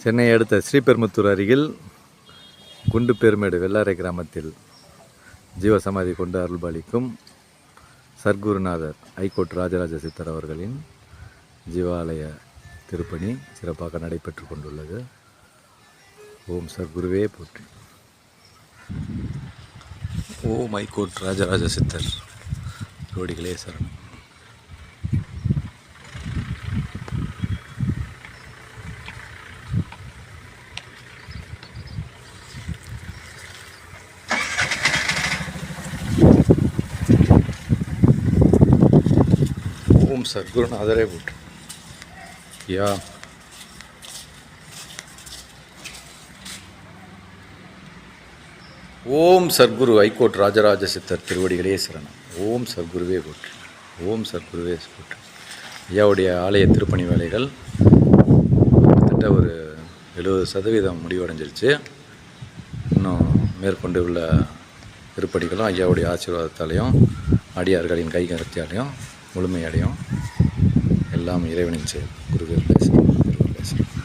சென்னை அடுத்த ஸ்ரீபெரும்புத்தூர் அருகில் குண்டுபேர்மேடு வெள்ளாரை கிராமத்தில் ஜீவசமாதி கொண்டு அருள்பாலிக்கும் சர்க்குருநாதர் ஐகோர்ட் ராஜராஜ சித்தர் அவர்களின் ஜீவாலய திருப்பணி சிறப்பாக நடைபெற்று கொண்டுள்ளது. ஓம் சர்க்குருவே போற்றி. ஓம் ஐகோர்ட் ராஜராஜ சித்தர் ஜோடிகளே சரணம். ஓம் சர்க்குருநாதரே போற்றி. யா ஓம் சர்க்குரு ஐகோர்ட் ராஜராஜ சித்தர் திருவடிகளே சரணம். ஓம் சர்க்குருவே போற்றி. ஓம் சர்க்குருவே போற்றி. ஐயாவுடைய ஆலய திருப்பணி வேலைகள் கிட்டத்தட்ட ஒரு 70% முடிவடைஞ்சிருச்சு. இன்னும் மேற்கொண்டு உள்ள திருப்பணிகளும் ஐயாவுடைய ஆசீர்வாதத்தாலையும் அடியார்களின் கைகரத்தியாலையும் முழுமையடையும். எல்லாம் இறைவனின் செயல். குருவே பேசுகிறேன்.